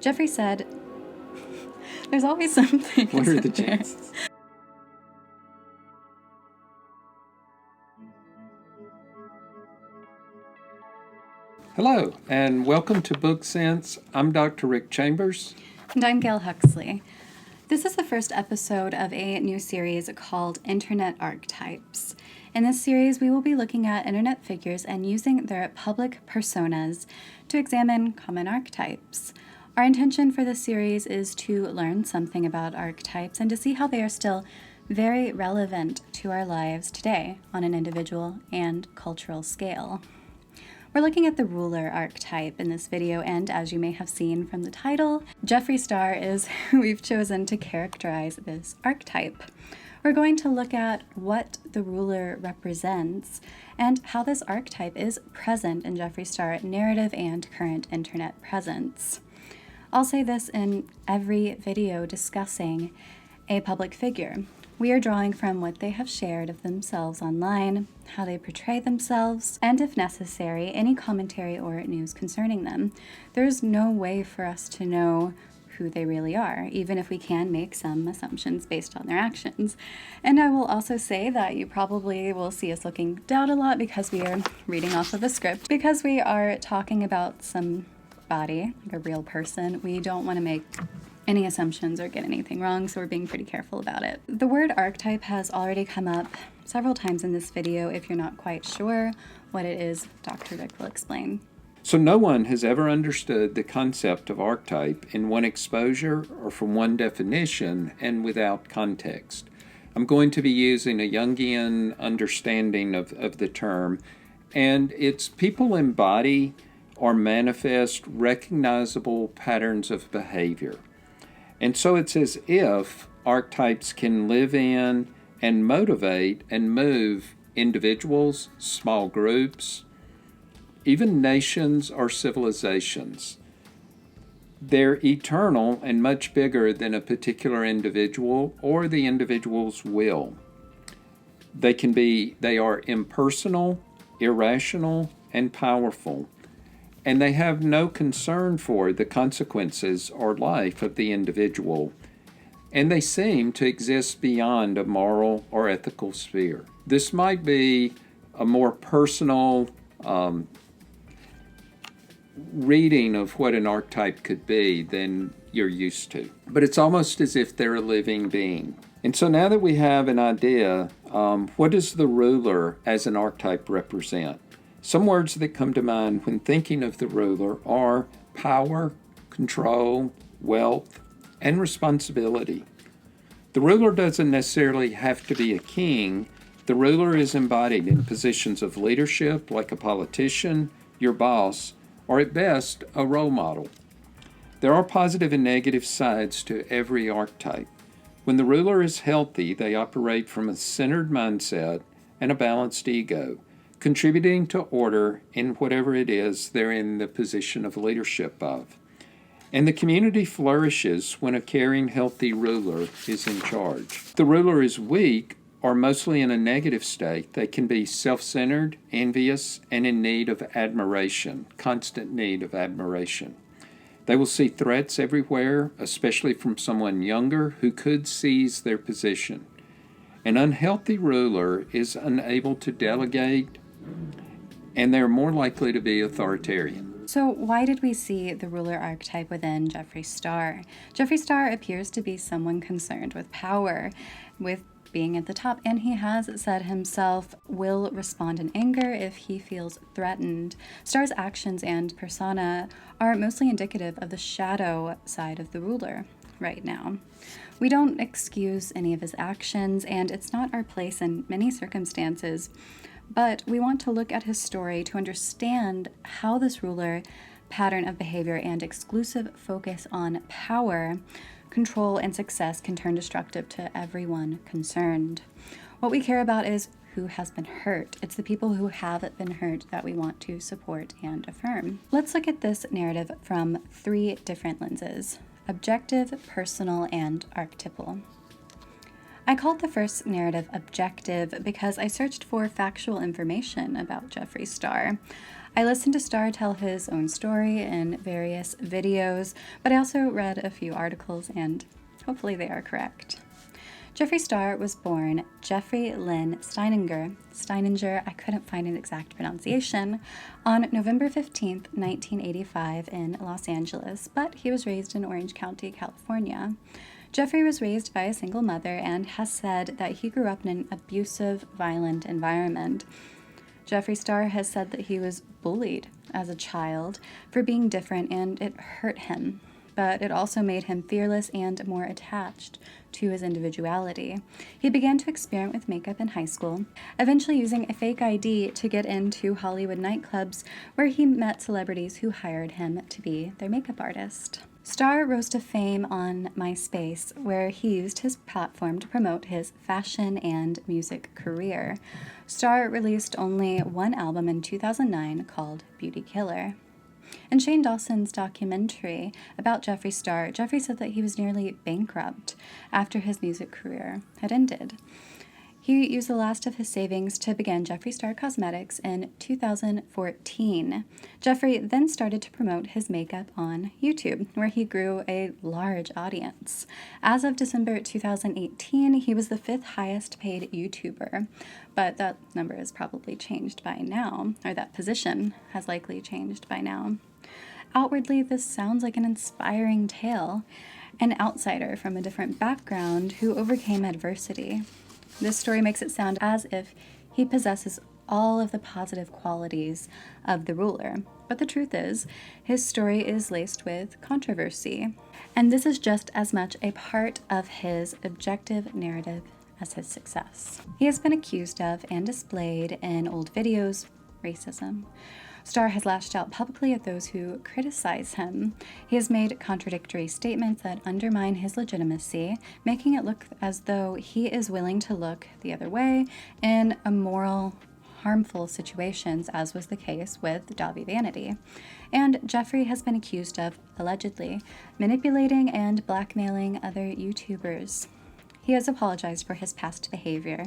Jeffree said, there's always something. What are the chances? Hello, and welcome to Book Sense. I'm Dr. Rick Chambers. And I'm Gail Huxley. This is the first episode of a new series called Internet Archetypes. In this series, we will be looking at internet figures and using their public personas to examine common archetypes. Our intention for this series is to learn something about archetypes and to see how they are still very relevant to our lives today on an individual and cultural scale. We're looking at the ruler archetype in this video, and as you may have seen from the title, Jeffree Star is who we've chosen to characterize this archetype. We're going to look at what the ruler represents and how this archetype is present in Jeffree Star narrative and current internet presence. I'll say this in every video discussing a public figure. We are drawing from what they have shared of themselves online, how they portray themselves, and if necessary, any commentary or news concerning them. There's no way for us to know who they really are, even if we can make some assumptions based on their actions. And I will also say that you probably will see us looking down a lot because we are reading off of a script. Because we are talking about somebody, like a real person, we don't want to make any assumptions or get anything wrong, so we're being pretty careful about it. The word archetype has already come up several times in this video. If you're not quite sure what it is, Dr. Rick will explain. So no one has ever understood the concept of archetype in one exposure or from one definition and without context. I'm going to be using a Jungian understanding of the term, and it's people embody or manifest recognizable patterns of behavior. And so it's as if archetypes can live in and motivate and move individuals, small groups, even nations or civilizations. They're eternal and much bigger than a particular individual or the individual's will. They are impersonal, irrational, and powerful. And they have no concern for the consequences or life of the individual, and they seem to exist beyond a moral or ethical sphere. This might be a more personal reading of what an archetype could be than you're used to, but it's almost as if they're a living being. And so now that we have an idea, what does the ruler as an archetype represent? Some words that come to mind when thinking of the ruler are power, control, wealth, and responsibility. The ruler doesn't necessarily have to be a king. The ruler is embodied in positions of leadership, like a politician, your boss, or at best, a role model. There are positive and negative sides to every archetype. When the ruler is healthy, they operate from a centered mindset and a balanced ego, contributing to order in whatever it is they're in the position of leadership of. And the community flourishes when a caring, healthy ruler is in charge. If the ruler is weak, or mostly in a negative state, they can be self-centered, envious, and in need of admiration, constant need of admiration. They will see threats everywhere, especially from someone younger who could seize their position. An unhealthy ruler is unable to delegate, and they're more likely to be authoritarian. So why did we see the ruler archetype within Jeffree Star? Jeffree Star appears to be someone concerned with power, with being at the top, and he has said himself will respond in anger if he feels threatened. Star's actions and persona are mostly indicative of the shadow side of the ruler right now. We don't excuse any of his actions, and it's not our place in many circumstances, but we want to look at his story to understand how this ruler pattern of behavior and exclusive focus on power, control, and success can turn destructive to everyone concerned. What we care about is who has been hurt. It's the people who have been hurt that we want to support and affirm. Let's look at this narrative from 3 different lenses: objective, personal, and archetypal. I called the first narrative objective because I searched for factual information about Jeffree Star. I listened to Star tell his own story in various videos, but I also read a few articles, and hopefully they are correct. Jeffree Star was born Jeffrey Lynn Steininger, I couldn't find an exact pronunciation, on November 15th, 1985 in Los Angeles, but he was raised in Orange County, California. Jeffrey was raised by a single mother and has said that he grew up in an abusive, violent environment. Jeffree Star has said that he was bullied as a child for being different, and it hurt him, but it also made him fearless and more attached to his individuality. He began to experiment with makeup in high school, eventually using a fake ID to get into Hollywood nightclubs where he met celebrities who hired him to be their makeup artist. Star rose to fame on MySpace, where he used his platform to promote his fashion and music career. Star released only one album in 2009 called Beauty Killer. In Shane Dawson's documentary about Jeffree Star, Jeffree said that he was nearly bankrupt after his music career had ended. He used the last of his savings to begin Jeffree Star Cosmetics in 2014. Jeffree then started to promote his makeup on YouTube, where he grew a large audience. As of December 2018, he was the 5th highest paid YouTuber, but that number has probably changed by now, or that position has likely changed by now. Outwardly, this sounds like an inspiring tale, an outsider from a different background who overcame adversity. This story makes it sound as if he possesses all of the positive qualities of the ruler. But the truth is, his story is laced with controversy. And this is just as much a part of his objective narrative as his success. He has been accused of and displayed in old videos racism. Star has lashed out publicly at those who criticize him. He has made contradictory statements that undermine his legitimacy, making it look as though he is willing to look the other way in immoral, harmful situations, as was the case with Dobby Vanity. And Jeffree has been accused of, allegedly, manipulating and blackmailing other YouTubers. He has apologized for his past behavior,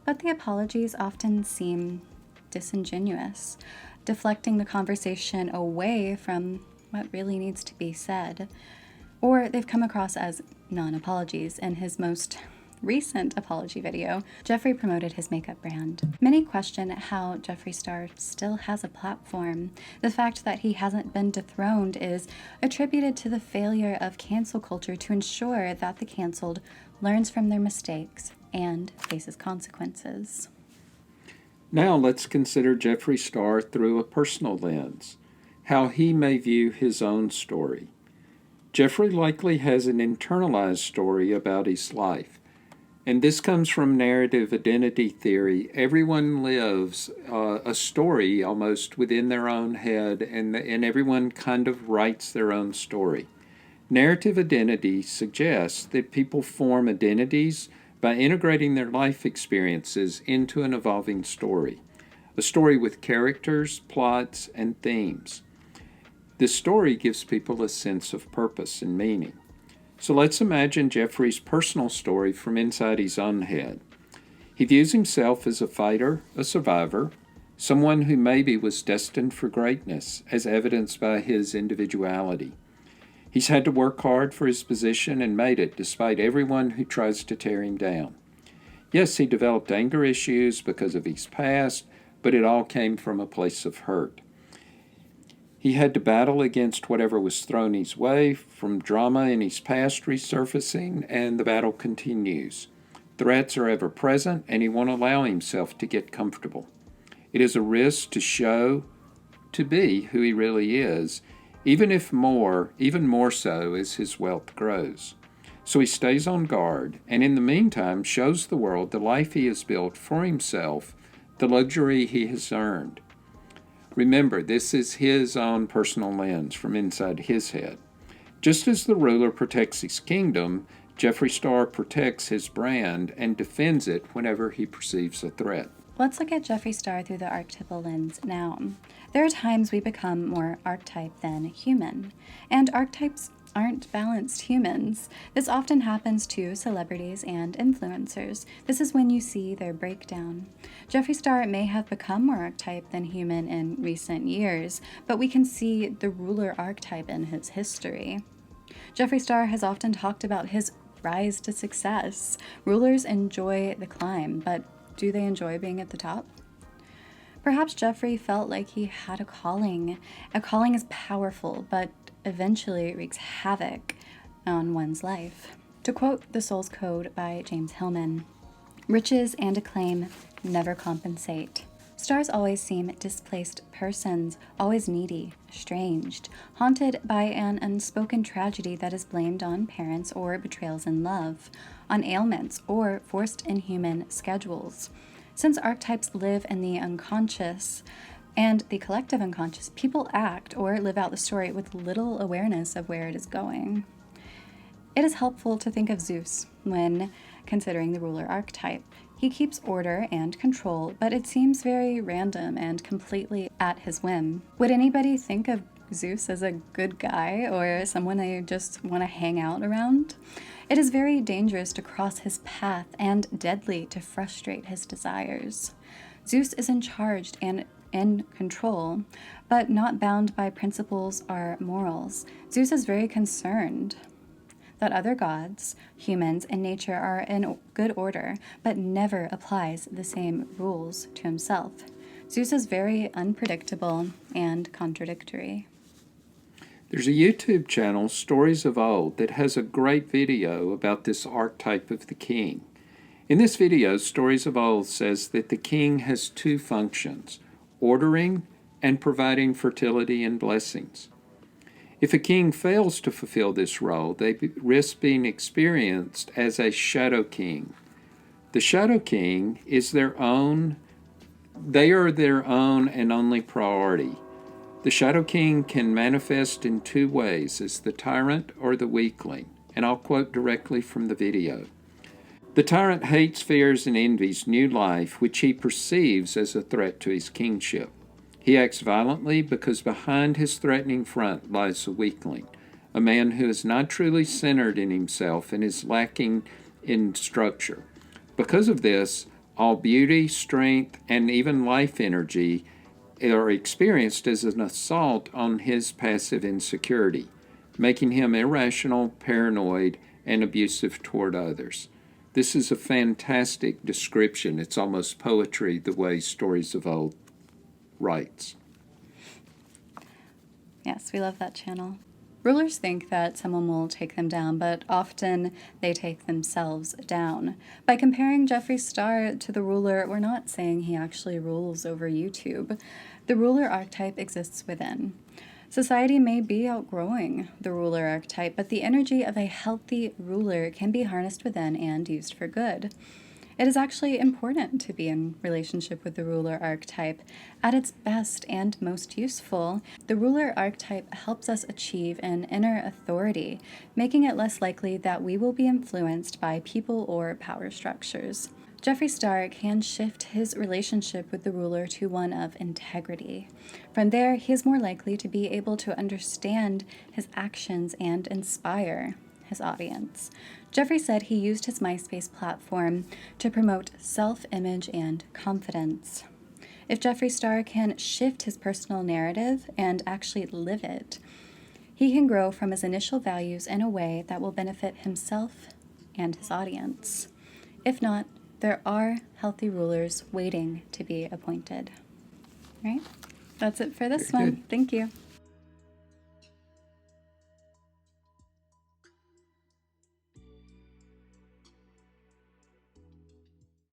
but the apologies often seem disingenuous, deflecting the conversation away from what really needs to be said. Or they've come across as non-apologies. In his most recent apology video, Jeffree promoted his makeup brand. Many question how Jeffree Star still has a platform. The fact that he hasn't been dethroned is attributed to the failure of cancel culture to ensure that the canceled learns from their mistakes and faces consequences. Now let's consider Jeffree Star through a personal lens, how he may view his own story. Jeffree likely has an internalized story about his life, and this comes from narrative identity theory. Everyone lives a story almost within their own head, and everyone kind of writes their own story. Narrative identity suggests that people form identities by integrating their life experiences into an evolving story, a story with characters, plots, and themes. This story gives people a sense of purpose and meaning. So let's imagine Jeffree's personal story from inside his own head. He views himself as a fighter, a survivor, someone who maybe was destined for greatness, as evidenced by his individuality. He's had to work hard for his position and made it despite everyone who tries to tear him down. Yes, he developed anger issues because of his past, but it all came from a place of hurt. He had to battle against whatever was thrown his way, from drama in his past resurfacing, and the battle continues. Threats are ever present, and he won't allow himself to get comfortable. It is a risk to be who he really is, even more so as his wealth grows. So he stays on guard, and in the meantime shows the world the life he has built for himself, the luxury he has earned. Remember, this is his own personal lens from inside his head. Just as the ruler protects his kingdom, Jeffree Star protects his brand and defends it whenever he perceives a threat. Let's look at Jeffree Star through the archetypal lens now. There are times we become more archetype than human, and archetypes aren't balanced humans. This often happens to celebrities and influencers. This is when you see their breakdown. Jeffree Star may have become more archetype than human in recent years, but we can see the ruler archetype in his history. Jeffree Star has often talked about his rise to success. Rulers enjoy the climb, but do they enjoy being at the top? Perhaps Jeffree felt like he had a calling. A calling is powerful, but eventually wreaks havoc on one's life. To quote The Soul's Code by James Hillman, "Riches and acclaim never compensate. Stars always seem displaced persons, always needy, estranged, haunted by an unspoken tragedy that is blamed on parents or betrayals in love, on ailments or forced inhuman schedules. Since archetypes live in the unconscious and the collective unconscious, people act or live out the story with little awareness of where it is going." It is helpful to think of Zeus when considering the ruler archetype. He keeps order and control, but it seems very random and completely at his whim. Would anybody think of Zeus as a good guy or someone they just want to hang out around? It is very dangerous to cross his path and deadly to frustrate his desires. Zeus is in charge and in control, but not bound by principles or morals. Zeus is very concerned that other gods, humans, and nature are in good order, but never applies the same rules to himself. Zeus is very unpredictable and contradictory. There's a YouTube channel, Stories of Old, that has a great video about this archetype of the king. In this video, Stories of Old says that the king has two functions: ordering and providing fertility and blessings. If a king fails to fulfill this role, they risk being experienced as a shadow king. The shadow king is they are their own and only priority. The shadow king can manifest in two ways, as the tyrant or the weakling, and I'll quote directly from the video. "The tyrant hates, fears, and envies new life, which he perceives as a threat to his kingship. He acts violently because behind his threatening front lies a weakling, a man who is not truly centered in himself and is lacking in structure. Because of this, all beauty, strength, and even life energy are experienced as an assault on his passive insecurity, making him irrational, paranoid, and abusive toward others." This is a fantastic description. It's almost poetry, the way Stories of Old writes. Yes, we love that channel. Rulers think that someone will take them down, but often they take themselves down. By comparing Jeffree Star to the ruler, we're not saying he actually rules over YouTube. The ruler archetype exists within. Society may be outgrowing the ruler archetype, but the energy of a healthy ruler can be harnessed within and used for good. It is actually important to be in relationship with the ruler archetype. At its best and most useful, the ruler archetype helps us achieve an inner authority, making it less likely that we will be influenced by people or power structures. Jeffree Star can shift his relationship with the ruler to one of integrity. From there, he is more likely to be able to understand his actions and inspire his audience. Jeffree said he used his MySpace platform to promote self-image and confidence. If Jeffree Star can shift his personal narrative and actually live it, he can grow from his initial values in a way that will benefit himself and his audience. If not, there are healthy rulers waiting to be appointed. Right? That's it for this Very one. good. Thank you.